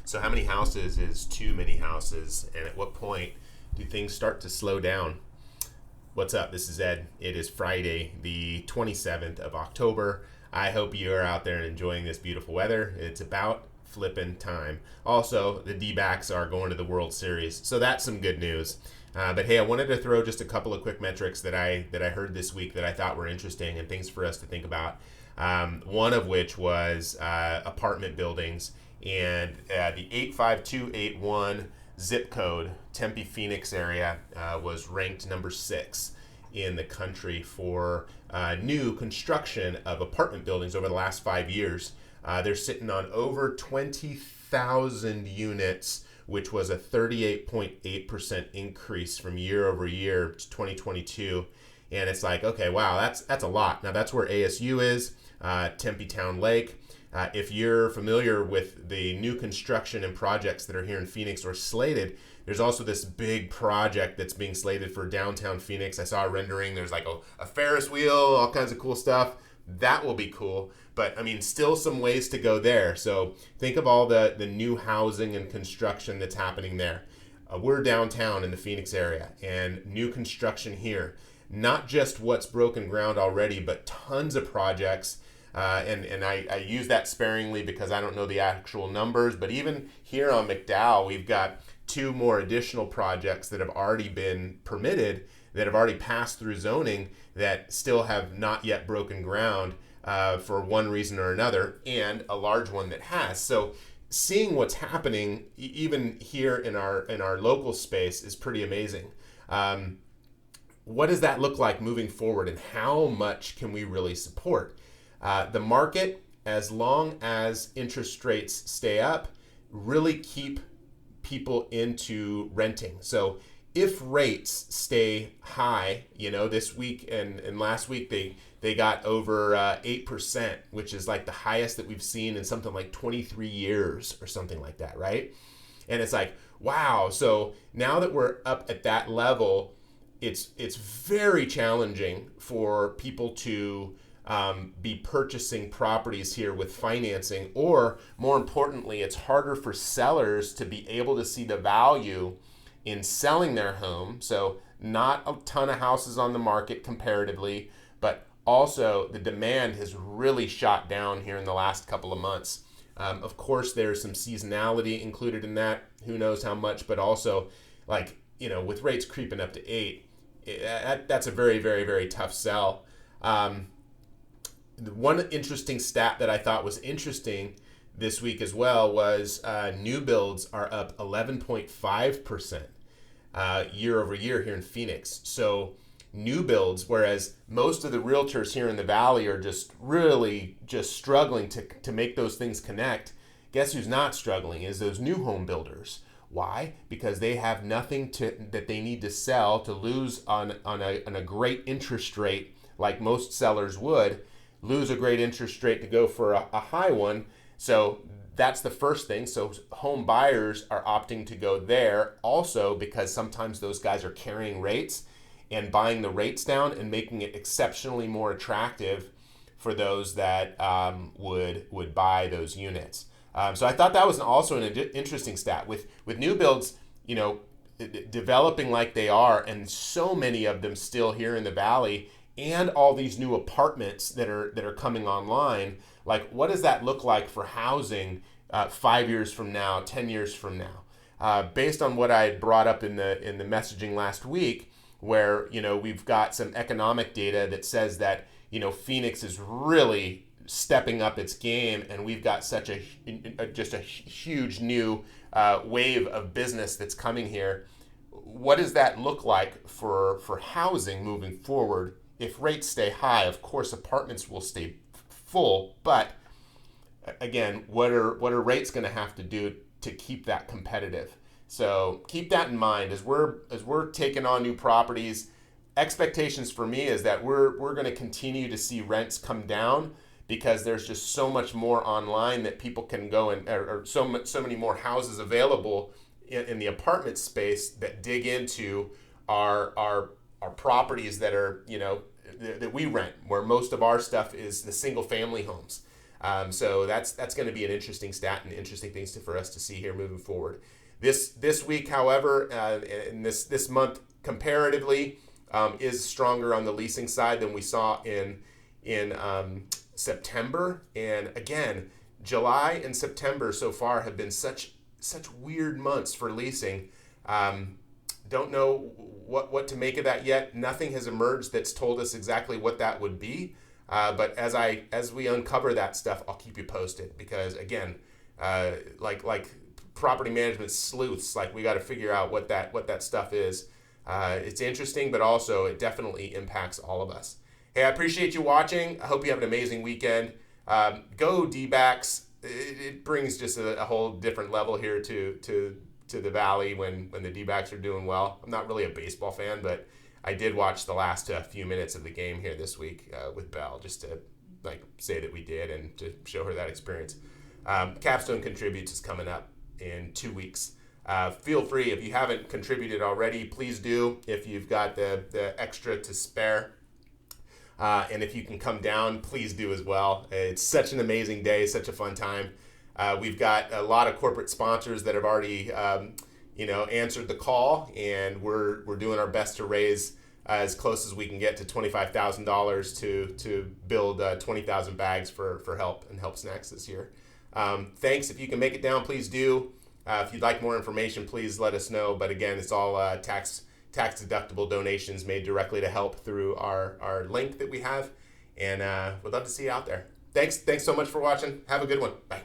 So how many houses is too many houses, and at what point do things start to slow down? What's up? This is Ed. It is Friday, the 27th of October. I hope you are out there enjoying this beautiful weather. It's about flipping time. Also, the D-backs are going to the World Series, so that's some good news. But hey, I wanted to throw just a couple of quick metrics that I heard this week that I thought were interesting and things for us to think about. One of which was apartment buildings, and the 85281 zip code, Tempe, Phoenix area, was ranked number 6 in the country for new construction of apartment buildings over the last 5 years. They're sitting on over 20,000 units, which was a 38.8% increase from year over year to 2022. And it's like, okay, wow, that's a lot. Now that's where ASU is, Tempe Town Lake. If you're familiar with the new construction and projects that are here in Phoenix or slated, there's also this big project that's being slated for downtown Phoenix. I saw a rendering. There's like a Ferris wheel, all kinds of cool stuff. That will be cool. But I mean, still some ways to go there. So think of all the new housing and construction that's happening there. We're downtown in the Phoenix area, and new construction here. Not just what's broken ground already, but tons of projects. And I use that sparingly because I don't know the actual numbers. But even here on McDowell, we've got 2 more additional projects that have already been permitted, that have already passed through zoning, that still have not yet broken ground for one reason or another, and a large one that has. So seeing what's happening even here in our local space is pretty amazing. What does that look like moving forward, and how much can we really support? The market, as long as interest rates stay up, really keep people into renting. So if rates stay high, this week and last week they got over 8%, which is like the highest that we've seen in something like 23 years or something like that, right? And it's like, wow. So now that we're up at that level, it's very challenging for people to be purchasing properties here with financing, or more importantly, it's harder for sellers to be able to see the value in selling their home. So not a ton of houses on the market comparatively, but also the demand has really shot down here in the last couple of months. Of course, there's some seasonality included in that. Who knows how much, but also with rates creeping up to 8, that's a very, very, very tough sell. One interesting stat that I thought was interesting this week as well was new builds are up 11.5% year over year here in Phoenix. So new builds, whereas most of the realtors here in the Valley are just really just struggling to make those things connect, guess who's not struggling is those new home builders. Why? Because they have nothing that they need to sell to lose on a great interest rate like most sellers would. Lose a great interest rate to go for a high one. So that's the first thing. So home buyers are opting to go there also because sometimes those guys are carrying rates and buying the rates down and making it exceptionally more attractive for those that would buy those units. So I thought that was also an interesting stat with new builds, developing like they are, and so many of them still here in the Valley, and all these new apartments that are coming online. Like, what does that look like for housing 5 years from now, 10 years from now? Based on what I had brought up in the messaging last week, where we've got some economic data that says that Phoenix is really stepping up its game, and we've got such a huge new wave of business that's coming here. What does that look like for housing moving forward? If rates stay high, of course, apartments will stay full. But again, what are rates going to have to do to keep that competitive? So keep that in mind as we're taking on new properties. Expectations for me is that we're going to continue to see rents come down because there's just so much more online that people can go and or so many more houses available in the apartment space that dig into our properties that are that we rent, where most of our stuff is the single family homes. So that's going to be an interesting stat and interesting things for us to see here moving forward. This week, however, and this month comparatively is stronger on the leasing side than we saw in September. And again, July and September so far have been such weird months for leasing. Don't know what to make of that yet. Nothing has emerged that's told us exactly what that would be. But as we uncover that stuff, I'll keep you posted, because again, like property management sleuths, like we got to figure out what that stuff is. It's interesting, but also it definitely impacts all of us. Hey, I appreciate you watching. I hope you have an amazing weekend. Go D-backs. It brings just a whole different level here to the Valley when the D-backs are doing well. I'm not really a baseball fan, but I did watch the last few minutes of the game here this week with Belle, just to say that we did and to show her that experience. Capstone Contributes is coming up in 2 weeks. Feel free, if you haven't contributed already, please do, if you've got the extra to spare. And if you can come down, please do as well. It's such an amazing day, such a fun time. We've got a lot of corporate sponsors that have already answered the call, and we're doing our best to raise as close as we can get to $25,000 to build 20,000 bags for help and help snacks this year. Thanks. If you can make it down, please do. If you'd like more information, please let us know. But again, it's all tax deductible donations made directly to help through our link that we have, and we'd love to see you out there. Thanks so much for watching. Have a good one. Bye.